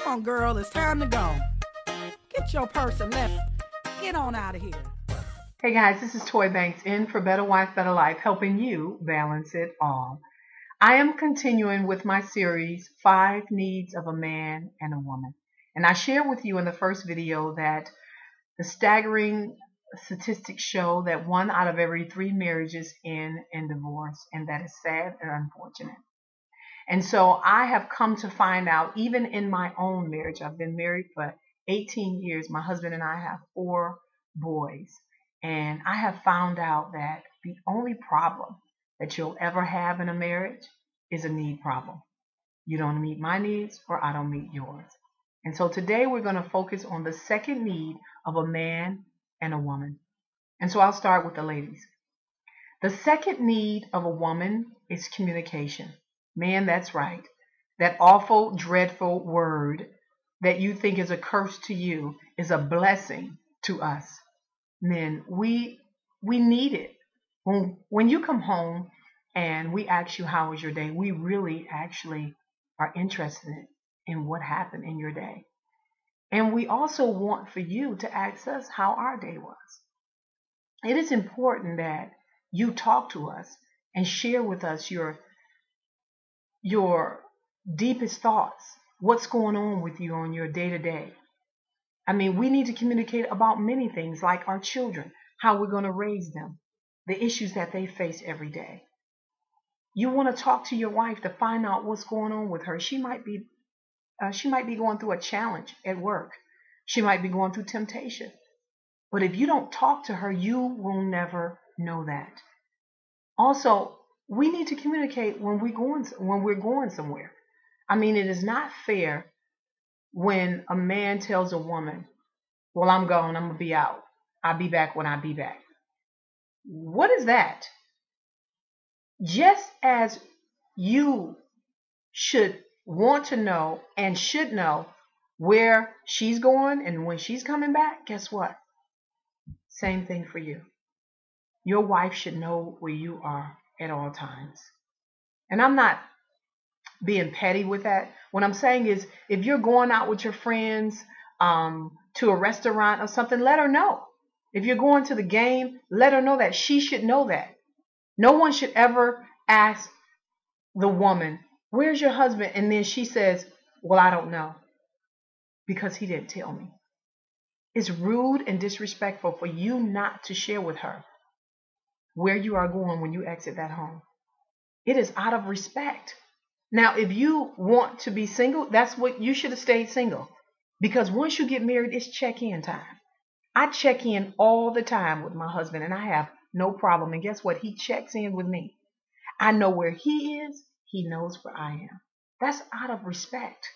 on, girl, it's time to go. Get your purse and let's get on out of here. Hey guys, this is Toy Banks in for Better Wife, Better Life, helping you balance it all. I am continuing with my series, 5 Needs of a Man and a Woman. And I shared with you in the first video that the staggering statistics show that 1 out of every 3 marriages end in divorce, and that is sad and unfortunate. And so I have come to find out, even in my own marriage, I've been married for 18 years. My husband and I have 4 boys. And I have found out that the only problem that you'll ever have in a marriage is a need problem. You don't meet my needs or I don't meet yours. And so today we're going to focus on the second need of a man and a woman. And so I'll start with the ladies. The second need of a woman is communication. Man, that's right. That awful, dreadful word that you think is a curse to you is a blessing to us. Men, we need it. When you come home and we ask you how was your day, we really actually are interested in what happened in your day. And we also want for you to ask us how our day was. It is important that you talk to us and share with us your deepest thoughts, what's going on with you on your day-to-day. I mean, we need to communicate about many things like our children, how we're going to raise them, the issues that they face every day. You want to talk to your wife to find out what's going on with her. She might be going through a challenge at work. She might be going through temptation. But if you don't talk to her, you will never know that. Also, we need to communicate when we're going somewhere. I mean, it is not fair when a man tells a woman, well, I'm gone, I'm going to be out. I'll be back when I be back. What is that? Just as you should want to know and should know where she's going and when she's coming back, guess what? Same thing for you. Your wife should know where you are at all times. And I'm not being petty with that. What I'm saying is, if you're going out with your friends to a restaurant or something, let her know. If you're going to the game, let her know that. She should know that. No one should ever ask the woman, where's your husband? And then she says, well, I don't know, because he didn't tell me. It's rude and disrespectful for you not to share with her where you are going when you exit that home. It is out of respect. Now, if you want to be single, that's what you should have stayed single. Because once you get married, it's check-in time. I check in all the time with my husband, and I have no problem. And guess what? He checks in with me. I know where he is. He knows where I am. That's out of respect.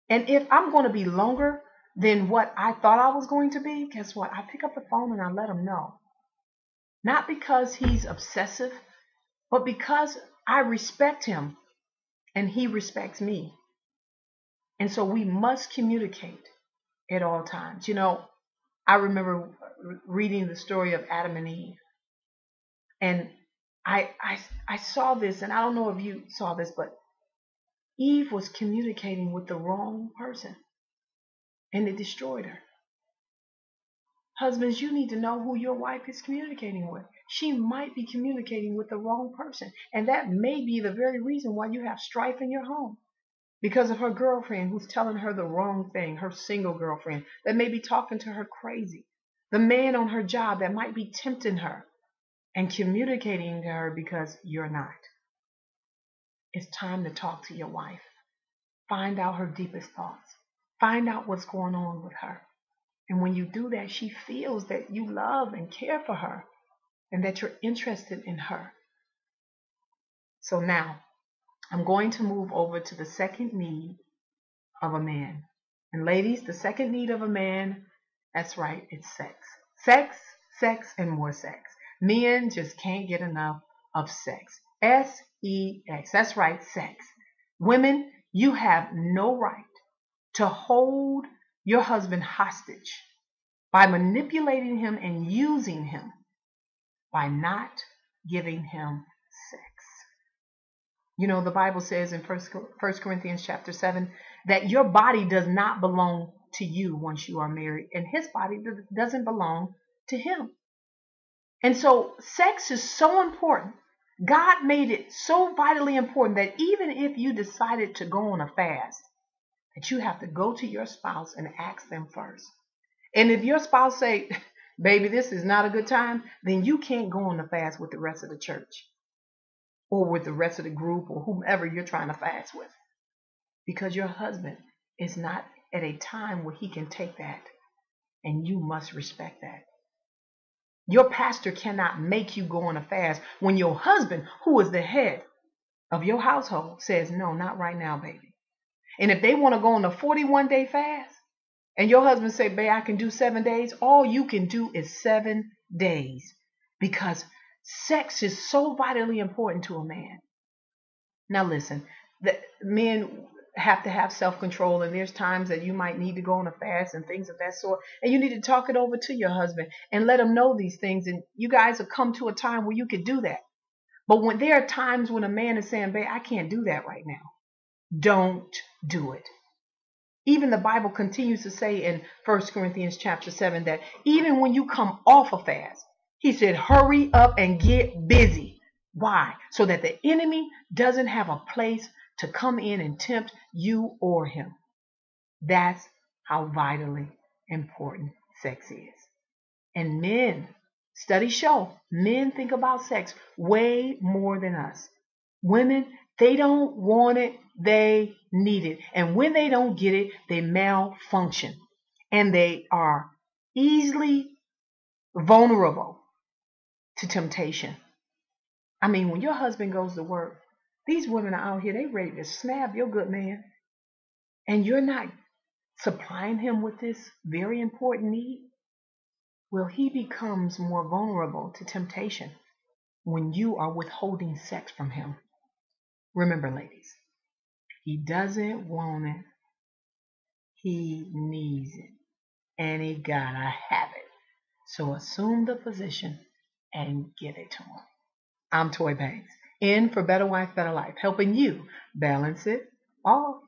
And if I'm going to be longer than what I thought I was going to be, guess what? I pick up the phone and I let him know. Not because he's obsessive, but because I respect him and he respects me. And so we must communicate at all times. You know, I remember reading the story of Adam and Eve. And I saw this, and I don't know if you saw this, but Eve was communicating with the wrong person, and it destroyed her. Husbands, you need to know who your wife is communicating with. She might be communicating with the wrong person, and that may be the very reason why you have strife in your home, because of her girlfriend who's telling her the wrong thing, her single girlfriend that may be talking to her crazy, the man on her job that might be tempting her and communicating to her because you're not. It's time to talk to your wife. Find out her deepest thoughts. Find out what's going on with her. And when you do that, she feels that you love and care for her and that you're interested in her. So now, I'm going to move over to the second need of a man. And ladies, the second need of a man, that's right, it's sex. Sex, sex, and more sex. Men just can't get enough of sex. S-E-X. That's right, sex. Women, you have no right to hold your husband hostage by manipulating him and using him by not giving him sex. You know, the Bible says in First Corinthians chapter 7 that your body does not belong to you once you are married, and his body doesn't belong to him. And so sex is so important. God made it so vitally important that even if you decided to go on a fast, that you have to go to your spouse and ask them first. And if your spouse say, baby, this is not a good time, then you can't go on the fast with the rest of the church or with the rest of the group or whomever you're trying to fast with, because your husband is not at a time where he can take that, and you must respect that. Your pastor cannot make you go on a fast when your husband, who is the head of your household, says, no, not right now, baby. And if they want to go on a 41-day fast and your husband say, babe, I can do 7 days, all you can do is 7 days, because sex is so vitally important to a man. Now listen, the men have to have self-control, and there's times that you might need to go on a fast and things of that sort, and you need to talk it over to your husband and let him know these things, and you guys have come to a time where you could do that. But when there are times when a man is saying, babe, I can't do that right now, don't do it. Even the Bible continues to say in 1 Corinthians chapter 7 that even when you come off a fast, he said, hurry up and get busy. Why? So that the enemy doesn't have a place to come in and tempt you or him. That's how vitally important sex is. And men, studies show, men think about sex way more than us. Women, they don't want it, they need it. And when they don't get it, they malfunction. And they are easily vulnerable to temptation. I mean, when your husband goes to work, these women are out here, they ready to snap your good man. And you're not supplying him with this very important need. Well, he becomes more vulnerable to temptation when you are withholding sex from him. Remember, ladies, he doesn't want it. He needs it. And he gotta have it. So assume the position and give it to him. I'm Toy Banks, in for Better Wife, Better Life, helping you balance it all.